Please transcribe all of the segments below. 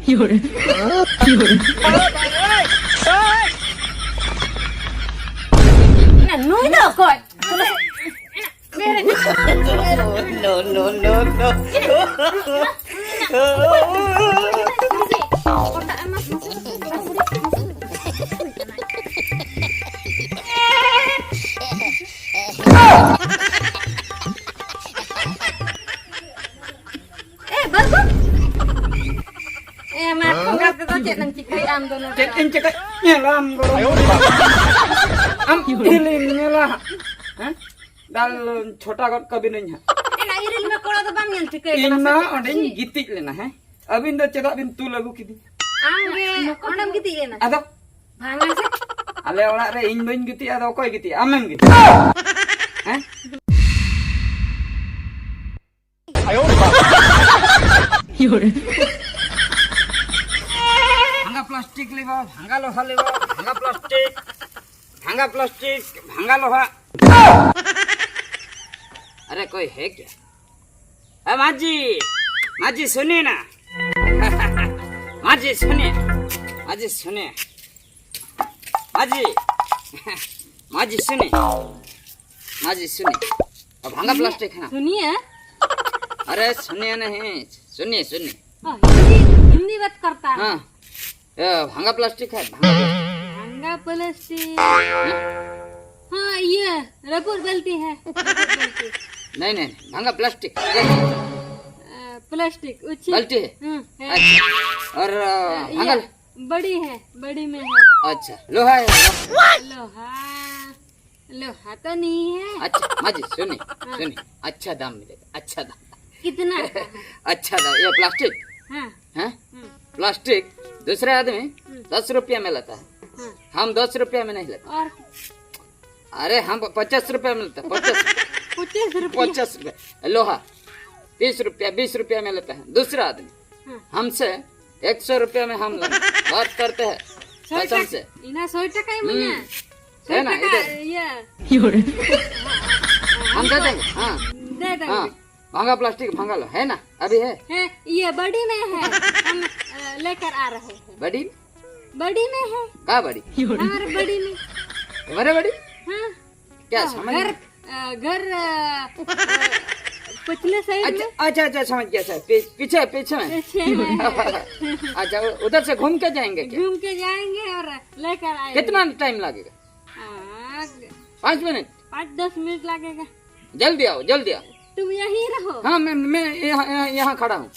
有人，有人， nuôi được rồi. Em không gặp cái chuyện thằng chị cây am tôi Chết anh chết nhà làm rồi. Am healing मेला हैं दाल छोटा गट कभी नहीं है इरिल में कोड़ा तो बांग यांti cây इन्ना ओंडे गितिक लेना है अबिन दो चेदा बिन तू लगू किदी आंगे ओंडम गिती लेना अदो भांगा से आले ओड़ा रे इन बइन गिती अदो कोई गिती आमें गिती हैं有人， भांगा प्लास्टिक लेवा भांगा लोहा लेवा भांगा प्लास्टिक भांगा लोहा अरे कोई है क्या माजी माजी सुनिए ना माजी सुनिए माजी सुनिए माजी माजी सुनिए माजी सुनिए अब भांगा प्लास्टिक है ना सुनिए अरे सुनिए नहीं सुनिए सुनिए हिंदी बात करता है हाँ भांगा प्लास्टिक है भांगा भांगा प्लास्टिक हाँ ये रबर गलती है नहीं नहीं भांगा प्लास्टिक प्लास्टिक ऊंची गलती है है। अच्छा और भांगा ये बड़ी है बड़ी में है अच्छा लोहा है लोहा लोहा तो नहीं है अच्छा माजी सुनिए सुनिए अच्छा दाम मिलेगा अच्छा दाम कितना अच्छा दाम ये प्लास्टिक हाँ है प्लास्टिक दूसरे आदमी 10 रुपया में लेता है हाँ हम 10 रुपया में नहीं लेते और अरे हम 50 रुपया में लेते हैं 50 50 रुपये 50 रुपया लोहा 30 रुपया 20 रुपया में लेता है दूसरा आदमी हाँ। हमसे 100 रुपया में हम बात करते हैं कसम से इना 100 टका ही मना है ना इधर ये 有人， हम दे देंगे हाँ दे हाँ देंगे भांगा प्लास्टिक भांगा लो है ना अभी है है ये बड़ी में है हम लेकर आ रहे हैं बड़ी बड़ी में है कहाँ बड़ी 有人， हमारे बड़ी में तुम्हारे बड़ी हाँ क्या समझ घर नहीं? घर पिछले साइड अच्छा में अच्छा अच्छा समझ गया सर पीछे पीछे में पीछे में है। अच्छा उधर से घूम के जाएंगे क्या घूम के जाएंगे और लेकर आएंगे कितना टाइम लगेगा 5 मिनट 5-10 मिनट लगेगा जल्दी आओ जल्दी आओ तुम यहीं रहो हाँ मैं यहाँ खड़ा हूँ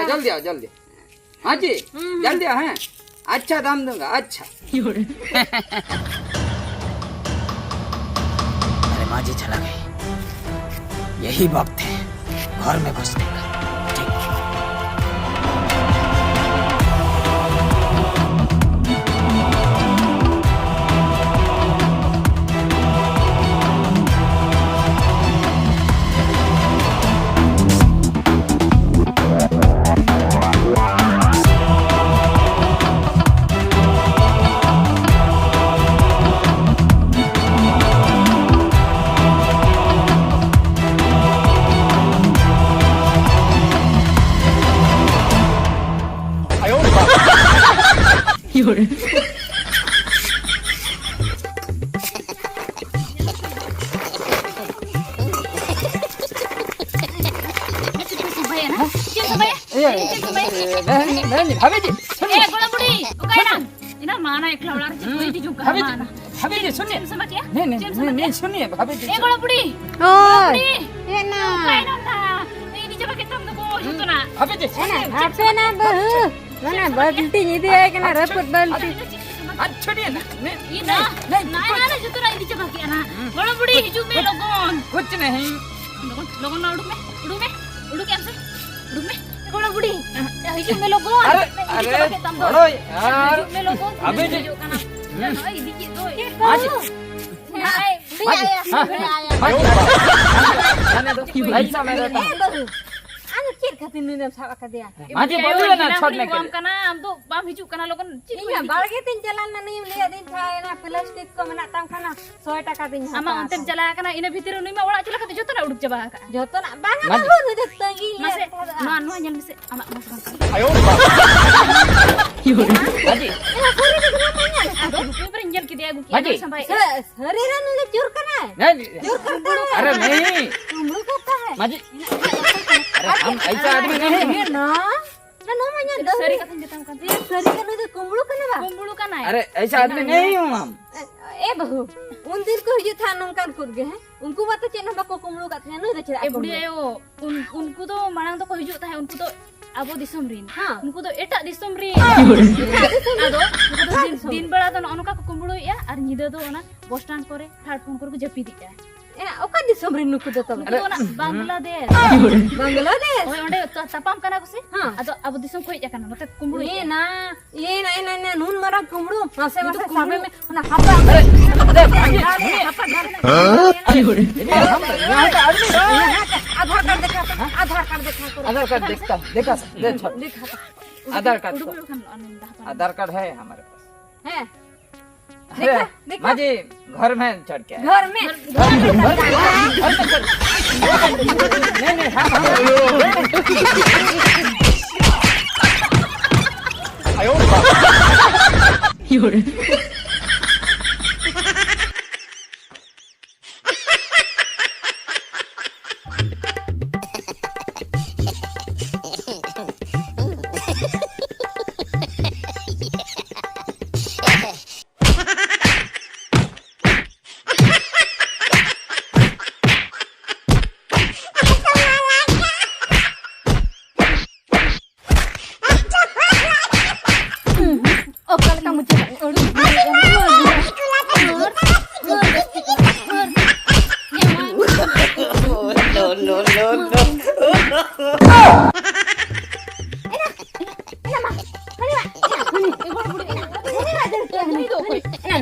जल्दी आओ जल्दी हाँ जी जल्दी आओ हैं अच्छा दाम दूंगा अच्छा 有人， अरे माँ जी चला गई यही वक्त है घर में घुसने का ठीक有人， भाभी जी Eh, bola budi. Buka ina. Ina mana ekla ular कोई भी जुका भाभी जी mana. भाभी जी सुनिए Sama क्या? नहीं सुनिए भाभी जी Eh, bola budi. ओए Budi. ये ना Buka ina na. Ini coba kita tunggu itu na. भाभी जी सुनिए आपे ना बहू mana बल्टी नहीं दे कि ना रपट बल्टी आज छोड़िए ना Ina. Nah, ina itu na ini coba kia na. Bola budi hijau me logon. कुछ नहीं Logon, logon na uduk me. Uduk ya sih. Uduk me. Bola budi. Hijau me logon. अरे Ini अरे coba kita tunggu. छोड़ो यार Hijau me logon. Abi ji. Hijau kana. Oi, dikit oi. हाँ जी Hai, budi हाँ ayah. हाँ जी जाने दो ऐसा मैं रहता हूँ बहू चेक खातिर नुने साब का दिया माजी Ayo, बोलिए ना gila, छोड़ने beli के uang लिए karena amdo bam hijau karena lo kan Iya, balge tin jalan na ni lihat din saya na plastik ko mana tang kana 100 taka din ama ontem jalan karena ina bhitir nui ma orak chula kata joto na uduk jaba ka joto na bana Mas- na nu jotto gi mase no no nyal mase ama mas bang माजी ado kue berenjal ki dia gu ki Maji. sampai शरीर nu चूर kana नहीं अरे नहीं कुमड़ू कहता है माजी अरे हम ऐसा आदमी नहीं हैं। ये ना ना मanya seri kata jatang kan ये शरीर nu तो कुमड़ू kana ba kumbulu kan ay अरे ऐसा आदमी नहीं हूँ हम ए बहू उन दिन को ये था नंkan kurge हैं उनको बात चेन बको कुमड़ू कहते nu ray eh budi ayo unku to marang to ko hijau tahe unku to abo disom rin हाँ unku to etak disom rin ado unku to din bela to ono ka kumbulu ya ar nyida to ona bus stand kore platform kore ko japi di ya ए ओका दिसम रे नुकु दतो itu ona Bangladesh Bangladesh oh onde tapam kana ko sih हाँ ado abo disom ko ya kana note kumbulu ये ya ना नून मरा कुमड़ू मासे मासे साबे में ना हपा अरे अरे माजी हपा ये हम यहाँ का आदमी आधार कार्ड दिखा आधार कार्ड दिखा करो आधार कार्ड देखता देखा दे छोड़ दिखा आधार कार्ड udah तो kan anu dah apa आधार कार्ड है हमारे पास है अरे देखा। माजी घर में चढ़ के आए। घर में नहीं नहीं हम ओ कल का मुझे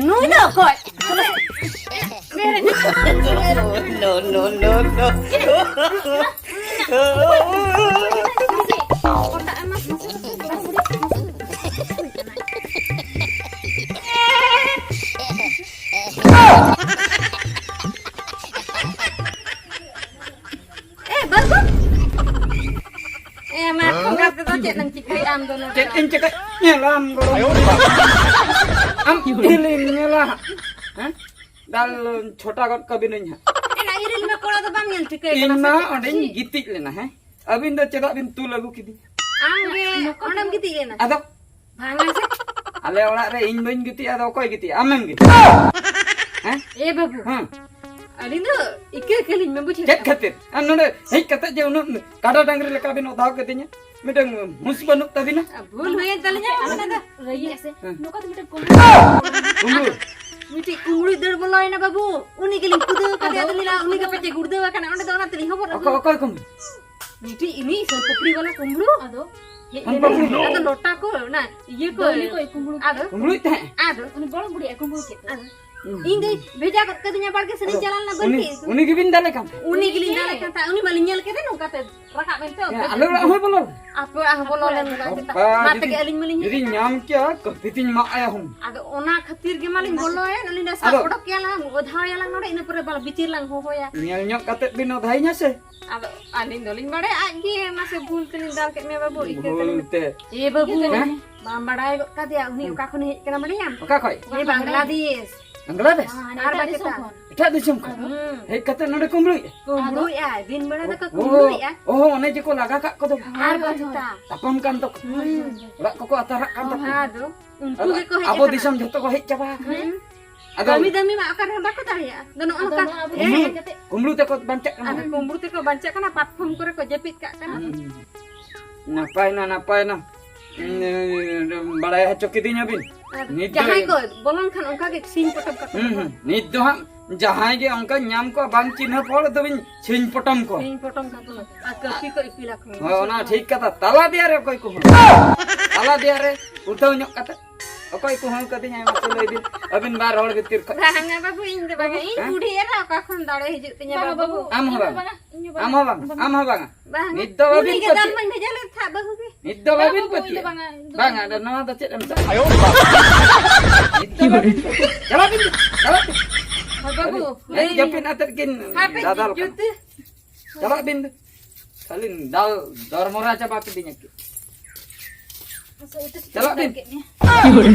नो नो कोई मैं खंगात तो चेक नंग चिkai am dono cek cek nyelam Hum हिलिन nyela हैं dal छोटा गट कभी नहीं है एना इरिल में कोड़ा तो बाम nyel चिkai इन मा ओंडे गितिक लेना है अबिन दो चेदा बिन तू लगू किदी am ge ondam giti ena आदो bhangan se आले ओड़ा रे इन बइन गिती आदो कोई गिती आमेम गिती हैं ए बाबू हां अलिन दो इके कलिन में बुझे चेक खातिर हम नोडे हेज कते जे उन काडा डांगरी लेका बिन उधाव केतिnya मिटंग मुस बनuk तबिना भूल हुए तलिnya ana da raya se nuka to mita tunggu miti kumuri dar bolai na babu uni gelin kudu kata dalila uni ka pece gurdu kana ona da ona teli hobor ओको come miti ini sol popri wala kumru ado ada lota ko na ye ko beli ko kumbulu ado कुमड़ू ते ado uni bolong budi kumbulu ke ingai beja kat kadinya barke sering jalan na उनी berki उनी की बिन डाले काम uni gelin dale kata uni malinyal kete no kata rakak bento आलो होय बोलो apa ah bololen kita Apa, mata jadi- ke alin malinya jadi nyam क्या कपितिन मा आया हूं ado ona khatir ge malin boloy nalin da sa Ado. odok ya lang odhaw ya lang nore ina pore bal bitir lang ho ya nyal nyok kate bin odhainya se ado alin dolin bade agi mase bhul telin dal ke me babu ike बोलते ए बाबू हैं? Balm बड़ाई का दिया उनी का खने केना बड़िया ओका कोई ये बांग्लादेश बांग्लादेश आर बाकेता एटा दिसम को हे कते नडे कुमड़ू कुमड़ू या दिन बड़ा तक कुमड़ू या ओ ओने जे को लगा का को तो R बाकेता tapam kan to ora ko atara kan to ado उनको के को abo disam joto ko hej caba ado दमी दमी मा का बाको तारिया दोनो ओनका कुमड़ू te ko bancak kan ada kumbru te ko banca kana platform करे को जपित का kana napai na बड़ा चौकीदिnya bin nit जहां को बोलन खान उनका के सीन पटप का nit do ham जहां ge अंका nyam ko bang चिन्ह pol to bin sin potom ko सीन पटम का तो आ कॉफी को इपिला खो हाँ ना ठीक कथा तला दिया रे कोई को तला दिया रे उठाओ nyok kata Okoy ko hang katanya masulay din. Abin bar hol bitir. Banga babu ᱤᱧ ᱫᱚ ᱵᱟᱝ ᱤᱧ ᱵᱩᱰᱷᱤ ᱮᱨᱟ ᱚᱠᱟ ᱠᱷᱚᱱ ᱫᱟᱲᱮ ᱦᱤᱡᱩᱜ ᱛᱤᱧᱟ ᱵᱟᱵᱩ Am ha bang. Inyo Am ha bang. Am ha bang. ᱵᱟᱝ Niddo babin ᱩᱱᱤᱜᱮ pati. ᱫᱟᱢ ᱢᱟᱧ ᱵᱷᱮᱡᱟ ᱞᱮᱫ ᱛᱟᱦᱮᱸᱫ ᱵᱟᱹᱦᱩ ᱜᱮ Niddo babin Babu, pati. itu bang. Bang ada nama tu cek am sa. Ayo. Niddo babin. Jalapin. Jalapin. babu Ay japin atar kin hape dadal. jutu Jalapin. Salin dal dormora cha bapi dinyak. Masa itu Jalapin. sakitnya. Yun.